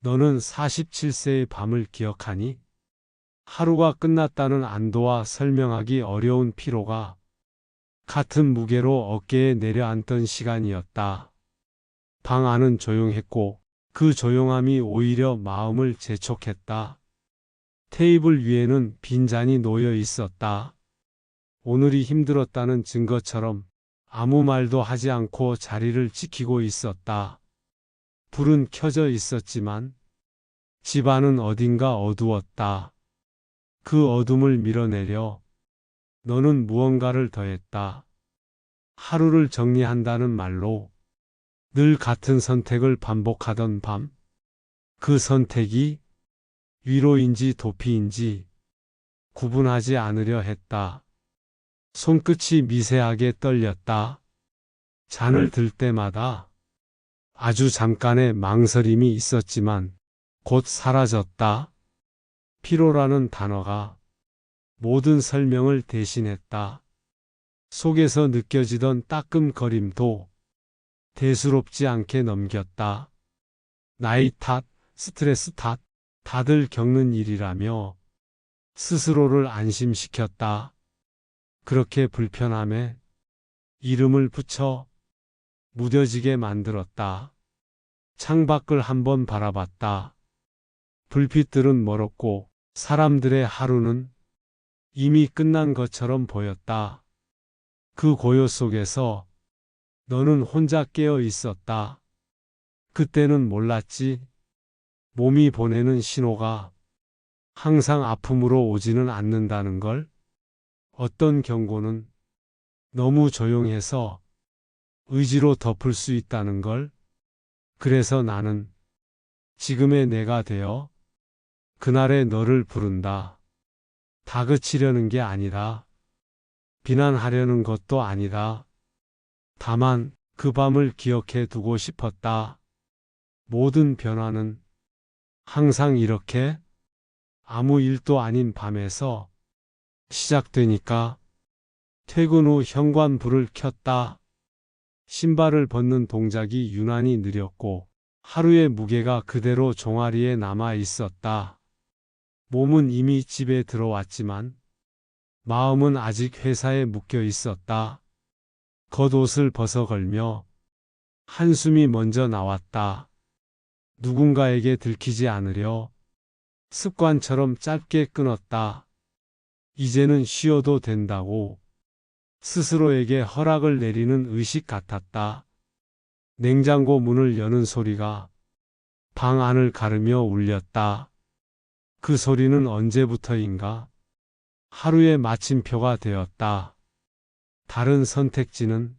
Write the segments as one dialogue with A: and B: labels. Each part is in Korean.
A: 너는 47세의 밤을 기억하니? 하루가 끝났다는 안도와 설명하기 어려운 피로가 같은 무게로 어깨에 내려앉던 시간이었다. 방 안은 조용했고 그 조용함이 오히려 마음을 재촉했다. 테이블 위에는 빈잔이 놓여 있었다. 오늘이 힘들었다는 증거처럼 아무 말도 하지 않고 자리를 지키고 있었다. 불은 켜져 있었지만 집안은 어딘가 어두웠다. 그 어둠을 밀어내려 너는 무언가를 더했다. 하루를 정리한다는 말로 늘 같은 선택을 반복하던 밤. 그 선택이 위로인지 도피인지 구분하지 않으려 했다. 손끝이 미세하게 떨렸다. 잔을 들 때마다 아주 잠깐의 망설임이 있었지만 곧 사라졌다. 피로라는 단어가 모든 설명을 대신했다. 속에서 느껴지던 따끔거림도 대수롭지 않게 넘겼다. 나이 탓, 스트레스 탓, 다들 겪는 일이라며 스스로를 안심시켰다. 그렇게 불편함에 이름을 붙여 무뎌지게 만들었다. 창밖을 한번 바라봤다. 불빛들은 멀었고 사람들의 하루는 이미 끝난 것처럼 보였다. 그 고요 속에서 너는 혼자 깨어 있었다. 그때는 몰랐지. 몸이 보내는 신호가 항상 아픔으로 오지는 않는다는 걸. 어떤 경고는 너무 조용해서 의지로 덮을 수 있다는 걸. 그래서 나는 지금의 내가 되어 그날의 너를 부른다. 다그치려는 게 아니라 비난하려는 것도 아니다. 다만 그 밤을 기억해 두고 싶었다. 모든 변화는 항상 이렇게 아무 일도 아닌 밤에서 시작되니까. 퇴근 후 현관불을 켰다. 신발을 벗는 동작이 유난히 느렸고 하루의 무게가 그대로 종아리에 남아 있었다. 몸은 이미 집에 들어왔지만 마음은 아직 회사에 묶여 있었다. 겉옷을 벗어 걸며 한숨이 먼저 나왔다. 누군가에게 들키지 않으려 습관처럼 짧게 끊었다. 이제는 쉬어도 된다고 스스로에게 허락을 내리는 의식 같았다. 냉장고 문을 여는 소리가 방 안을 가르며 울렸다. 그 소리는 언제부터인가 하루의 마침표가 되었다. 다른 선택지는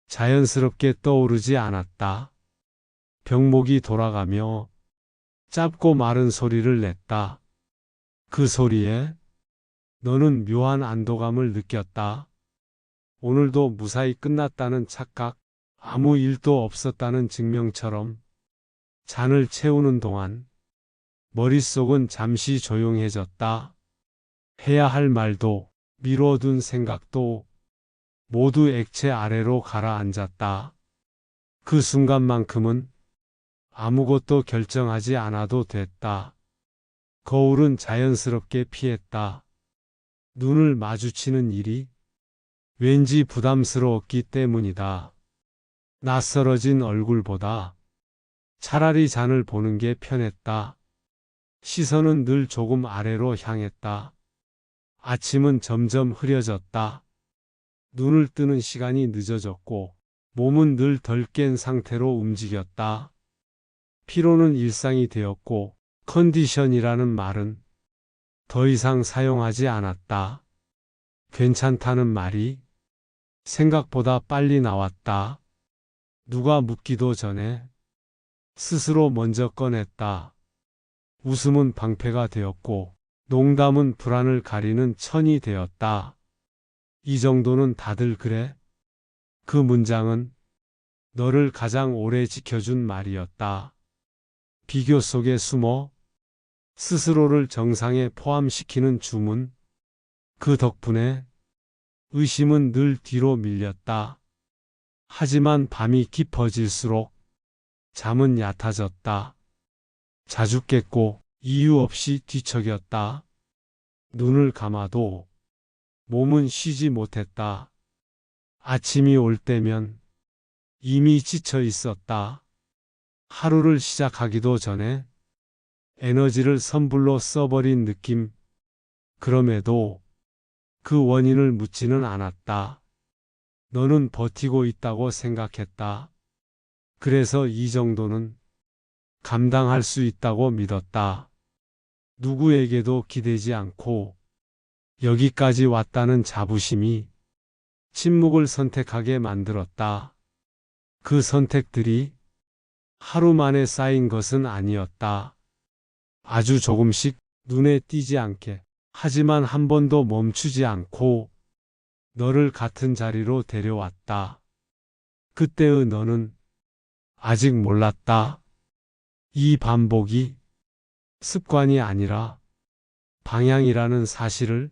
A: 자연스럽게 떠오르지 않았다. 병목이 돌아가며 짧고 마른 소리를 냈다. 그 소리에 너는 묘한 안도감을 느꼈다. 오늘도 무사히 끝났다는 착각, 아무 일도 없었다는 증명처럼. 잔을 채우는 동안 머릿속은 잠시 조용해졌다. 해야 할 말도 미뤄둔 생각도 모두 액체 아래로 가라앉았다. 그 순간만큼은 아무것도 결정하지 않아도 됐다. 거울은 자연스럽게 피했다. 눈을 마주치는 일이 왠지 부담스러웠기 때문이다. 낯설어진 얼굴보다 차라리 잔을 보는 게 편했다. 시선은 늘 조금 아래로 향했다. 아침은 점점 흐려졌다. 눈을 뜨는 시간이 늦어졌고 몸은 늘 덜 깬 상태로 움직였다. 피로는 일상이 되었고 컨디션이라는 말은 더 이상 사용하지 않았다. 괜찮다는 말이 생각보다 빨리 나왔다. 누가 묻기도 전에 스스로 먼저 꺼냈다. 웃음은 방패가 되었고 농담은 불안을 가리는 천이 되었다. 이 정도는 다들 그래? 그 문장은 너를 가장 오래 지켜준 말이었다. 비교 속에 숨어 스스로를 정상에 포함시키는 주문. 그 덕분에 의심은 늘 뒤로 밀렸다. 하지만 밤이 깊어질수록 잠은 얕아졌다. 자주 깼고 이유 없이 뒤척였다. 눈을 감아도 몸은 쉬지 못했다. 아침이 올 때면 이미 지쳐 있었다. 하루를 시작하기도 전에 에너지를 선불로 써버린 느낌. 그럼에도 그 원인을 묻지는 않았다. 너는 버티고 있다고 생각했다. 그래서 이 정도는 감당할 수 있다고 믿었다. 누구에게도 기대지 않고 여기까지 왔다는 자부심이 침묵을 선택하게 만들었다. 그 선택들이 하루 만에 쌓인 것은 아니었다. 아주 조금씩 눈에 띄지 않게, 하지만 한 번도 멈추지 않고 너를 같은 자리로 데려왔다. 그때의 너는 아직 몰랐다. 이 반복이 습관이 아니라 방향이라는 사실을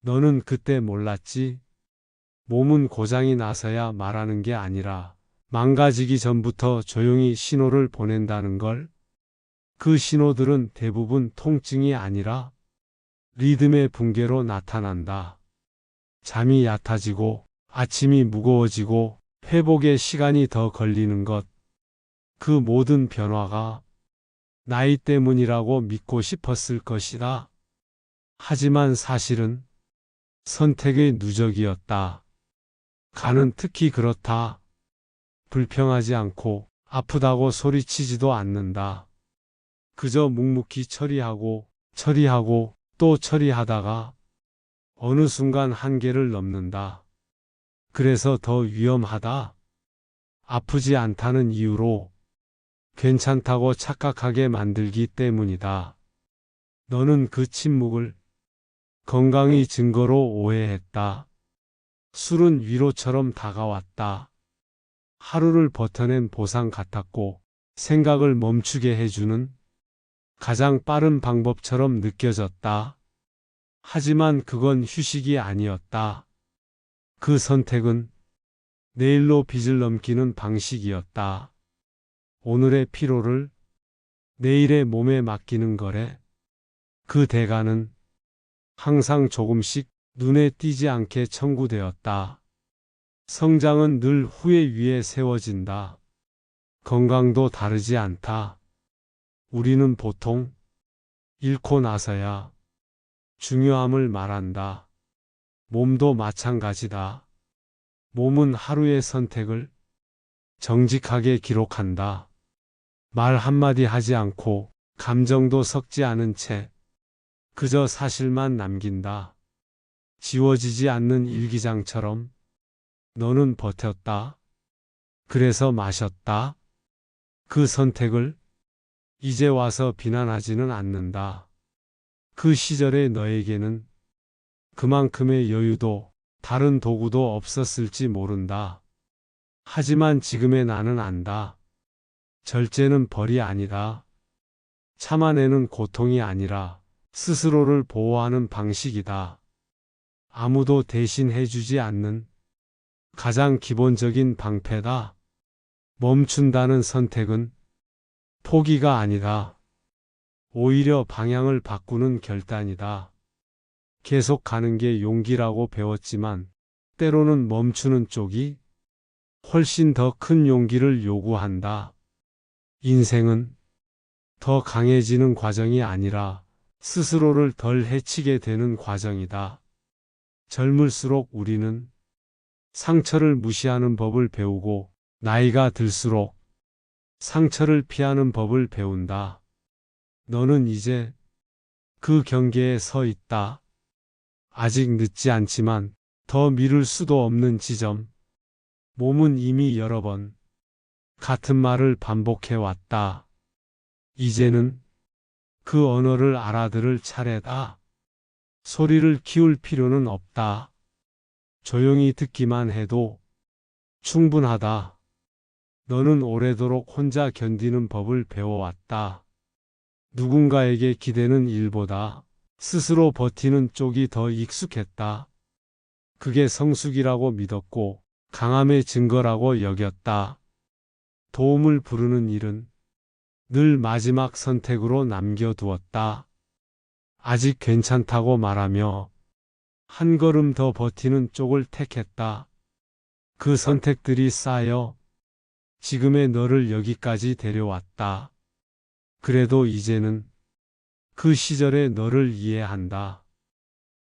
A: 너는 그때 몰랐지. 몸은 고장이 나서야 말하는 게 아니라 망가지기 전부터 조용히 신호를 보낸다는 걸. 그 신호들은 대부분 통증이 아니라 리듬의 붕괴로 나타난다. 잠이 얕아지고 아침이 무거워지고 회복에 시간이 더 걸리는 것. 그 모든 변화가 나이 때문이라고 믿고 싶었을 것이다. 하지만 사실은 선택의 누적이었다. 간은 특히 그렇다. 불평하지 않고 아프다고 소리치지도 않는다. 그저 묵묵히 처리하고 또 처리하다가 어느 순간 한계를 넘는다. 그래서 더 위험하다. 아프지 않다는 이유로 괜찮다고 착각하게 만들기 때문이다. 너는 그 침묵을 건강의 증거로 오해했다. 술은 위로처럼 다가왔다. 하루를 버텨낸 보상 같았고 생각을 멈추게 해주는 가장 빠른 방법처럼 느껴졌다. 하지만 그건 휴식이 아니었다. 그 선택은 내일로 빚을 넘기는 방식이었다. 오늘의 피로를 내일의 몸에 맡기는 거래. 그 대가는 항상 조금씩 눈에 띄지 않게 청구되었다. 성장은 늘 후회 위에 세워진다. 건강도 다르지 않다. 우리는 보통 잃고 나서야 중요함을 말한다. 몸도 마찬가지다. 몸은 하루의 선택을 정직하게 기록한다. 말 한마디 하지 않고 감정도 섞지 않은 채 그저 사실만 남긴다. 지워지지 않는 일기장처럼 너는 버텼다. 그래서 마셨다. 그 선택을 이제 와서 비난하지는 않는다. 그 시절의 너에게는 그만큼의 여유도 다른 도구도 없었을지 모른다. 하지만 지금의 나는 안다. 절제는 벌이 아니다. 참아내는 고통이 아니라 스스로를 보호하는 방식이다. 아무도 대신해주지 않는 가장 기본적인 방패다. 멈춘다는 선택은 포기가 아니다. 오히려 방향을 바꾸는 결단이다. 계속 가는 게 용기라고 배웠지만 때로는 멈추는 쪽이 훨씬 더 큰 용기를 요구한다. 인생은 더 강해지는 과정이 아니라 스스로를 덜 해치게 되는 과정이다. 젊을수록 우리는 상처를 무시하는 법을 배우고 나이가 들수록 상처를 피하는 법을 배운다. 너는 이제 그 경계에 서 있다. 아직 늦지 않지만 더 미룰 수도 없는 지점. 몸은 이미 여러 번 같은 말을 반복해 왔다. 이제는 그 언어를 알아들을 차례다. 소리를 키울 필요는 없다. 조용히 듣기만 해도 충분하다. 너는 오래도록 혼자 견디는 법을 배워왔다. 누군가에게 기대는 일보다 스스로 버티는 쪽이 더 익숙했다. 그게 성숙이라고 믿었고 강함의 증거라고 여겼다. 도움을 부르는 일은 늘 마지막 선택으로 남겨두었다. 아직 괜찮다고 말하며 한 걸음 더 버티는 쪽을 택했다. 그 선택들이 쌓여 지금의 너를 여기까지 데려왔다. 그래도 이제는 그 시절의 너를 이해한다.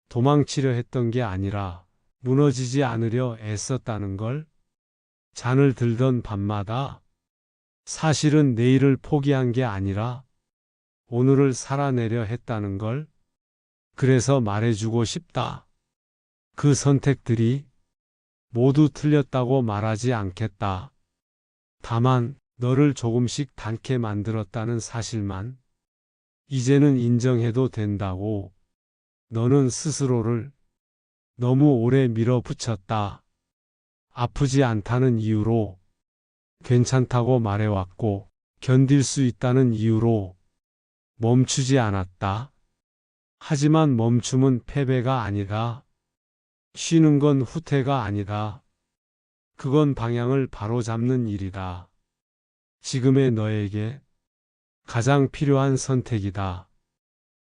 A: 도망치려 했던 게 아니라 무너지지 않으려 애썼다는 걸. 잔을 들던 밤마다 사실은 내일을 포기한 게 아니라 오늘을 살아내려 했다는 걸. 그래서 말해주고 싶다. 그 선택들이 모두 틀렸다고 말하지 않겠다. 다만 너를 조금씩 닳게 만들었다는 사실만 이제는 인정해도 된다고. 너는 스스로를 너무 오래 밀어붙였다. 아프지 않다는 이유로, 괜찮다고 말해왔고, 견딜 수 있다는 이유로 멈추지 않았다. 하지만 멈춤은 패배가 아니다. 쉬는 건 후퇴가 아니다. 그건 방향을 바로잡는 일이다. 지금의 너에게 가장 필요한 선택이다.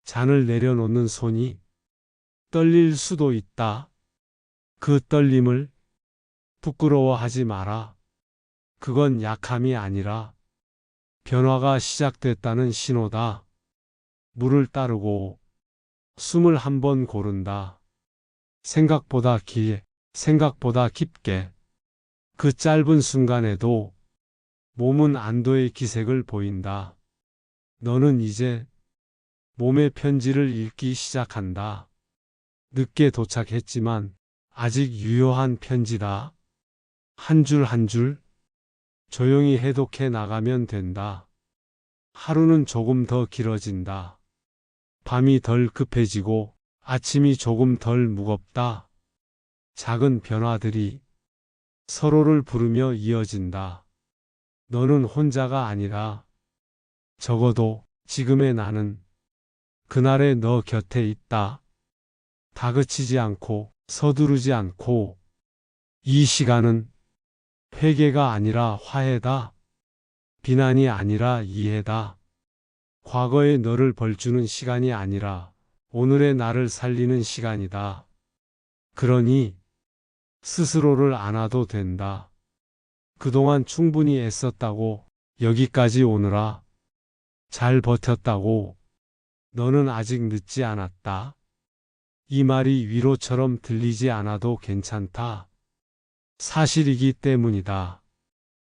A: 잔을 내려놓는 손이 떨릴 수도 있다. 그 떨림을 부끄러워하지 마라. 그건 약함이 아니라 변화가 시작됐다는 신호다. 물을 따르고 숨을 한 번 고른다. 생각보다 깊게. 그 짧은 순간에도 몸은 안도의 기색을 보인다. 너는 이제 몸의 편지를 읽기 시작한다. 늦게 도착했지만 아직 유효한 편지다. 한 줄 한 줄 조용히 해독해 나가면 된다. 하루는 조금 더 길어진다. 밤이 덜 급해지고 아침이 조금 덜 무겁다. 작은 변화들이 서로를 부르며 이어진다. 너는 혼자가 아니라 적어도 지금의 나는 그날의 너 곁에 있다. 다그치지 않고 서두르지 않고. 이 시간은 회개가 아니라 화해다. 비난이 아니라 이해다. 과거의 너를 벌주는 시간이 아니라 오늘의 나를 살리는 시간이다. 그러니 스스로를 안아도 된다. 그동안 충분히 애썼다고, 여기까지 오느라 잘 버텼다고. 너는 아직 늦지 않았다. 이 말이 위로처럼 들리지 않아도 괜찮다. 사실이기 때문이다.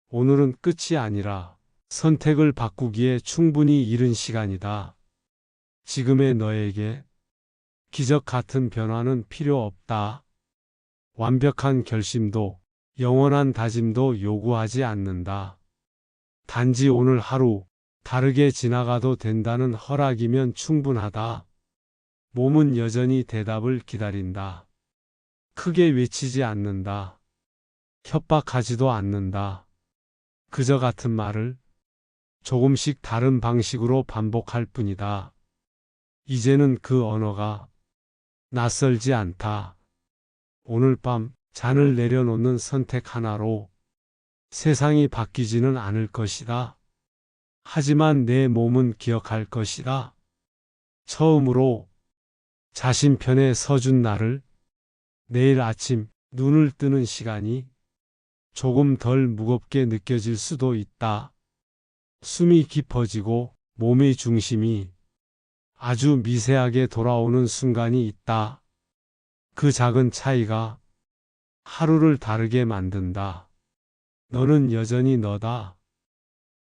A: 오늘은 끝이 아니라 선택을 바꾸기에 충분히 이른 시간이다. 지금의 너에게 기적 같은 변화는 필요 없다. 완벽한 결심도 영원한 다짐도 요구하지 않는다. 단지 오늘 하루 다르게 지나가도 된다는 허락이면 충분하다. 몸은 여전히 대답을 기다린다. 크게 외치지 않는다. 협박하지도 않는다. 그저 같은 말을 조금씩 다른 방식으로 반복할 뿐이다. 이제는 그 언어가 낯설지 않다. 오늘 밤 잔을 내려놓는 선택 하나로 세상이 바뀌지는 않을 것이다. 하지만 내 몸은 기억할 것이다. 처음으로 자신 편에 서준 나를. 내일 아침 눈을 뜨는 시간이 조금 덜 무겁게 느껴질 수도 있다. 숨이 깊어지고 몸의 중심이 아주 미세하게 돌아오는 순간이 있다. 그 작은 차이가 하루를 다르게 만든다. 너는 여전히 너다.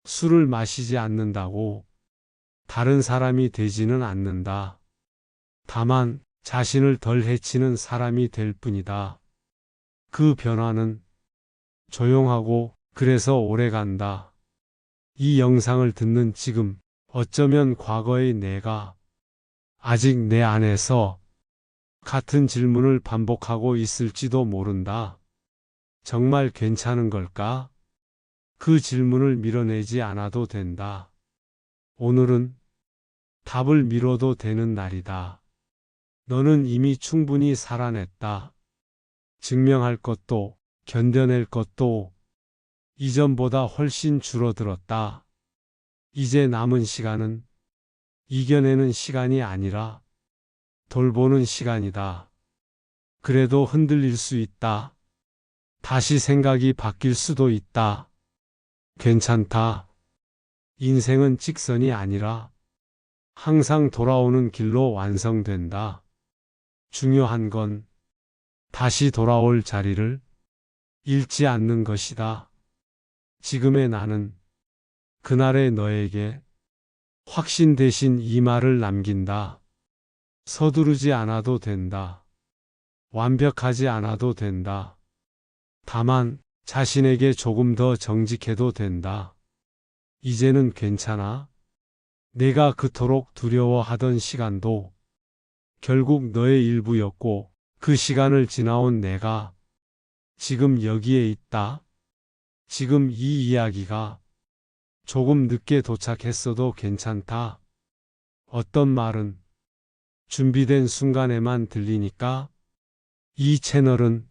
A: 술을 마시지 않는다고 다른 사람이 되지는 않는다. 다만 자신을 덜 해치는 사람이 될 뿐이다. 그 변화는 조용하고 그래서 오래간다. 이 영상을 듣는 지금, 어쩌면 과거의 내가 아직 내 안에서 같은 질문을 반복하고 있을지도 모른다. 정말 괜찮은 걸까? 그 질문을 밀어내지 않아도 된다. 오늘은 답을 미뤄도 되는 날이다. 너는 이미 충분히 살아냈다. 증명할 것도, 견뎌낼 것도 이전보다 훨씬 줄어들었다. 이제 남은 시간은 이겨내는 시간이 아니라 돌보는 시간이다. 그래도 흔들릴 수 있다. 다시 생각이 바뀔 수도 있다. 괜찮다. 인생은 직선이 아니라 항상 돌아오는 길로 완성된다. 중요한 건 다시 돌아올 자리를 잃지 않는 것이다. 지금의 나는 그날의 너에게 확신 대신 이 말을 남긴다. 서두르지 않아도 된다. 완벽하지 않아도 된다. 다만 자신에게 조금 더 정직해도 된다. 이제는 괜찮아. 내가 그토록 두려워하던 시간도 결국 너의 일부였고 그 시간을 지나온 내가 지금 여기에 있다. 지금 이 이야기가 조금 늦게 도착했어도 괜찮다. 어떤 말은 준비된 순간에만 들리니까 이 채널은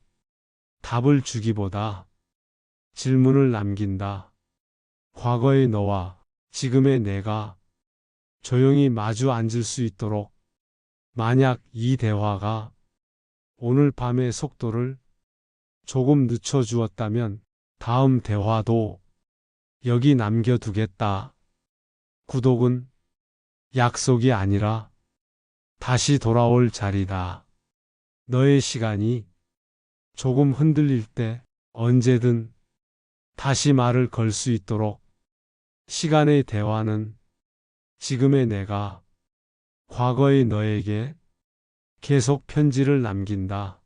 A: 답을 주기보다 질문을 남긴다. 과거의 너와 지금의 내가 조용히 마주 앉을 수 있도록 만약 이 대화가 오늘 밤의 속도를 조금 늦춰주었다면 다음 대화도 여기 남겨두겠다. 구독은 약속이 아니라 다시 돌아올 자리다. 너의 시간이 조금 흔들릴 때 언제든 다시 말을 걸 수 있도록 시간의 대화는 지금의 내가 과거의 너에게 계속 편지를 남긴다.